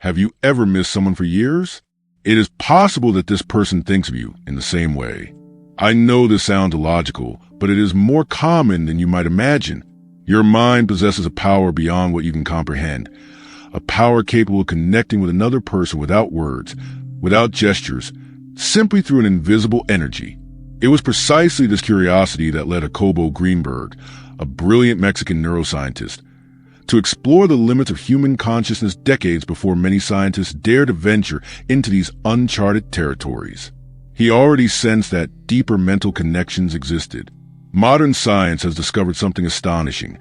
Have you ever missed someone for years? It is possible that this person thinks of you in the same way. I know this sounds illogical, but it is more common than you might imagine. Your mind possesses a power beyond what you can comprehend, a power capable of connecting with another person without words, without gestures, simply through an invisible energy. It was precisely this curiosity that led Jacobo Grinberg, a brilliant Mexican neuroscientist, to explore the limits of human consciousness decades before many scientists dared to venture into these uncharted territories. He already sensed that deeper mental connections existed. Modern science has discovered something astonishing.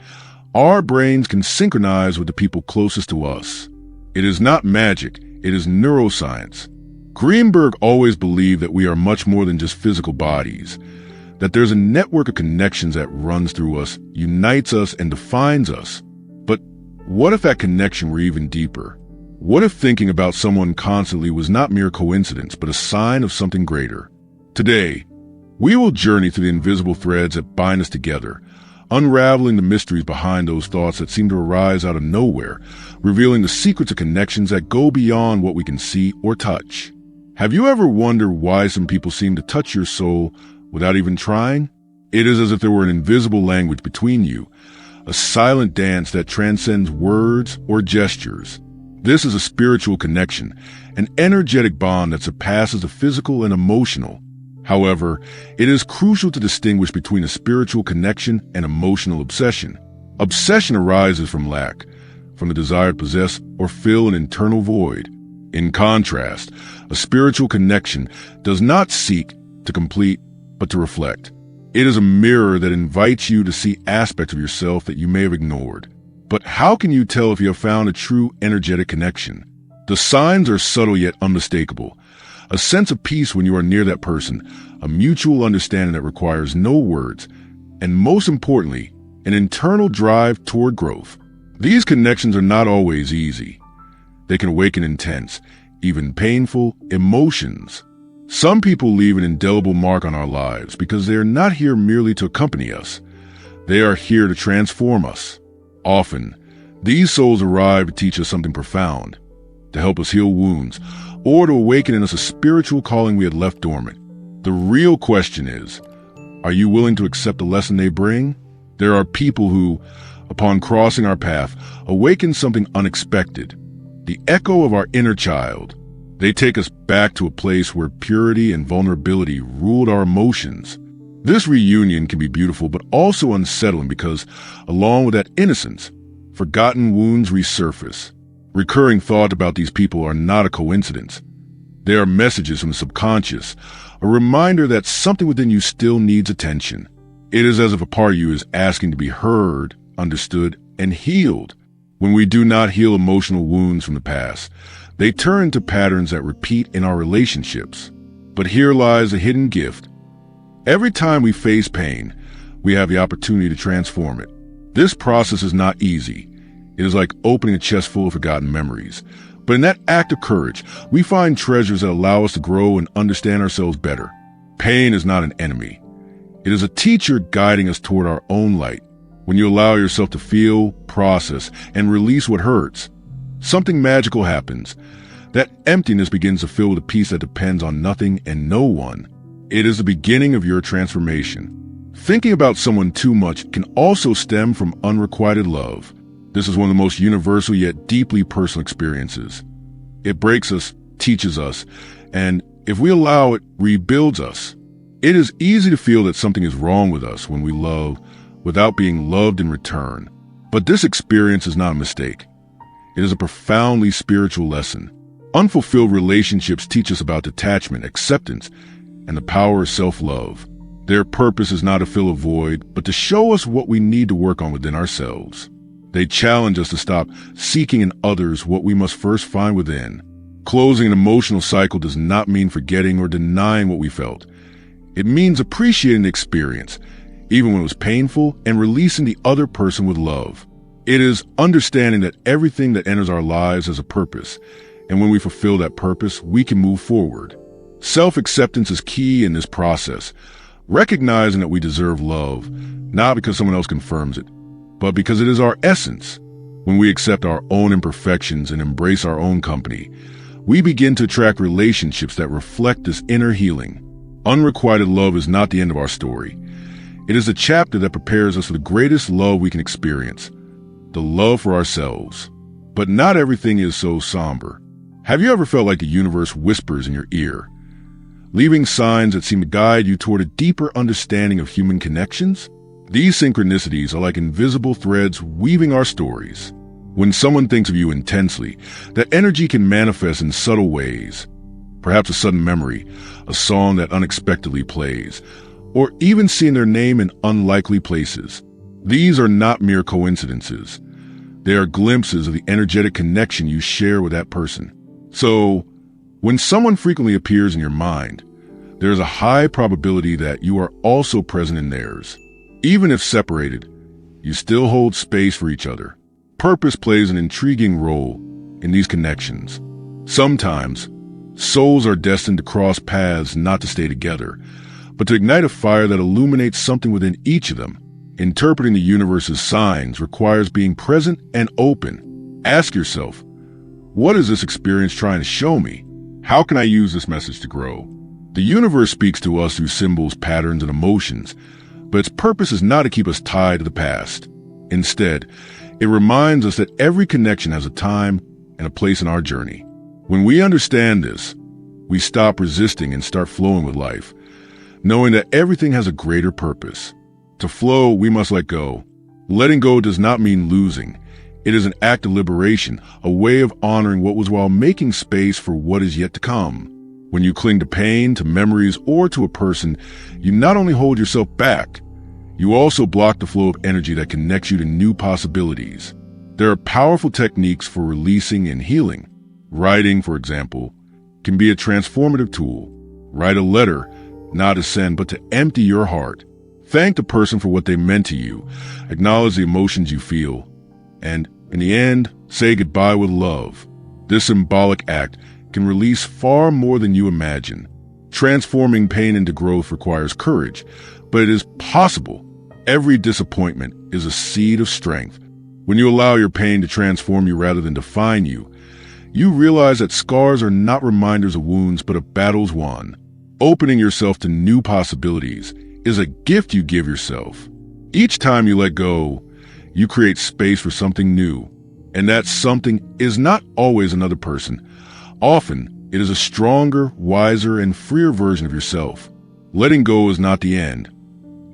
Our brains can synchronize with the people closest to us. It is not magic, it is neuroscience. Grinberg always believed that we are much more than just physical bodies, that there's a network of connections that runs through us, unites us, and defines us. But what if that connection were even deeper? What if thinking about someone constantly was not mere coincidence, but a sign of something greater? Today, we will journey through the invisible threads that bind us together, unraveling the mysteries behind those thoughts that seem to arise out of nowhere, revealing the secrets of connections that go beyond what we can see or touch. Have you ever wondered why some people seem to touch your soul without even trying? It is as if there were an invisible language between you, a silent dance that transcends words or gestures. This is a spiritual connection, an energetic bond that surpasses the physical and emotional. However, it is crucial to distinguish between a spiritual connection and emotional obsession. Obsession arises from lack, from the desire to possess or fill an internal void. In contrast, a spiritual connection does not seek to complete, but to reflect. It is a mirror that invites you to see aspects of yourself that you may have ignored. But how can you tell if you have found a true energetic connection? The signs are subtle yet unmistakable. A sense of peace when you are near that person, a mutual understanding that requires no words, and most importantly, an internal drive toward growth. These connections are not always easy. They can awaken intense, even painful, emotions. Some people leave an indelible mark on our lives because they are not here merely to accompany us. They are here to transform us. Often, these souls arrive to teach us something profound, to help us heal wounds, or to awaken in us a spiritual calling we had left dormant. The real question is, are you willing to accept the lesson they bring? There are people who, upon crossing our path, awaken something unexpected, the echo of our inner child. They take us back to a place where purity and vulnerability ruled our emotions. This reunion can be beautiful but also unsettling because, along with that innocence, forgotten wounds resurface. Recurring thoughts about these people are not a coincidence. They are messages from the subconscious, a reminder that something within you still needs attention. It is as if a part of you is asking to be heard, understood, and healed. When we do not heal emotional wounds from the past, they turn into patterns that repeat in our relationships. But here lies a hidden gift. Every time we face pain, we have the opportunity to transform it. This process is not easy. It is like opening a chest full of forgotten memories. But in that act of courage, we find treasures that allow us to grow and understand ourselves better. Pain is not an enemy. It is a teacher guiding us toward our own light. When you allow yourself to feel, process, and release what hurts, something magical happens. That emptiness begins to fill with a peace that depends on nothing and no one. It is the beginning of your transformation. Thinking about someone too much can also stem from unrequited love. This is one of the most universal yet deeply personal experiences. It breaks us, teaches us, and if we allow it, rebuilds us. It is easy to feel that something is wrong with us when we love without being loved in return. But this experience is not a mistake. It is a profoundly spiritual lesson. Unfulfilled relationships teach us about detachment, acceptance, and the power of self-love. Their purpose is not to fill a void, but to show us what we need to work on within ourselves. They challenge us to stop seeking in others what we must first find within. Closing an emotional cycle does not mean forgetting or denying what we felt. It means appreciating the experience, even when it was painful, and releasing the other person with love. It is understanding that everything that enters our lives has a purpose, and when we fulfill that purpose, we can move forward. Self-acceptance is key in this process, recognizing that we deserve love, not because someone else confirms it, but because it is our essence. When we accept our own imperfections and embrace our own company, we begin to attract relationships that reflect this inner healing. Unrequited love is not the end of our story. It is a chapter that prepares us for the greatest love we can experience, the love for ourselves. But not everything is so somber. Have you ever felt like the universe whispers in your ear, leaving signs that seem to guide you toward a deeper understanding of human connections? These synchronicities are like invisible threads weaving our stories. When someone thinks of you intensely, that energy can manifest in subtle ways. Perhaps a sudden memory, a song that unexpectedly plays, or even seeing their name in unlikely places. These are not mere coincidences. They are glimpses of the energetic connection you share with that person. So, when someone frequently appears in your mind, there is a high probability that you are also present in theirs. Even if separated, you still hold space for each other. Purpose plays an intriguing role in these connections. Sometimes, souls are destined to cross paths not to stay together, but to ignite a fire that illuminates something within each of them. Interpreting the universe's signs requires being present and open. Ask yourself, what is this experience trying to show me? How can I use this message to grow? The universe speaks to us through symbols, patterns, and emotions, but its purpose is not to keep us tied to the past. Instead, it reminds us that every connection has a time and a place in our journey. When we understand this, we stop resisting and start flowing with life, knowing that everything has a greater purpose. To flow, we must let go. Letting go does not mean losing. It is an act of liberation, a way of honoring what was while making space for what is yet to come. When you cling to pain, to memories, or to a person, you not only hold yourself back, you also block the flow of energy that connects you to new possibilities. There are powerful techniques for releasing and healing. Writing, for example, can be a transformative tool. Write a letter, not to send, but to empty your heart. Thank the person for what they meant to you. Acknowledge the emotions you feel. And, in the end, say goodbye with love. This symbolic act can release far more than you imagine. Transforming pain into growth requires courage, but it is possible. Every disappointment is a seed of strength. When you allow your pain to transform you rather than define you, you realize that scars are not reminders of wounds but of battles won. Opening yourself to new possibilities is a gift you give yourself. Each time you let go, you create space for something new, and that something is not always another person. Often, it is a stronger, wiser, and freer version of yourself. Letting go is not the end.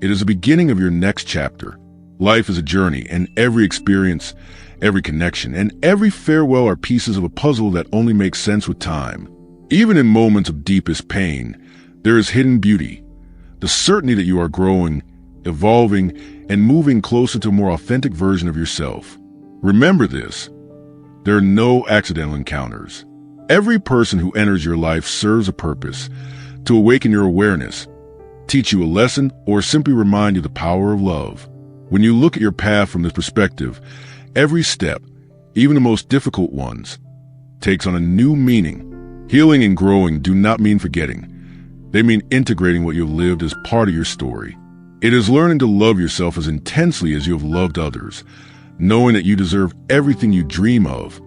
It is the beginning of your next chapter. Life is a journey, and every experience, every connection, and every farewell are pieces of a puzzle that only make sense with time. Even in moments of deepest pain, there is hidden beauty, the certainty that you are growing, evolving, and moving closer to a more authentic version of yourself. Remember this: there are no accidental encounters. Every person who enters your life serves a purpose, to awaken your awareness, teach you a lesson, or simply remind you the power of love. When you look at your path from this perspective, every step, even the most difficult ones, takes on a new meaning. Healing and growing do not mean forgetting. They mean integrating what you've lived as part of your story. It is learning to love yourself as intensely as you have loved others, knowing that you deserve everything you dream of.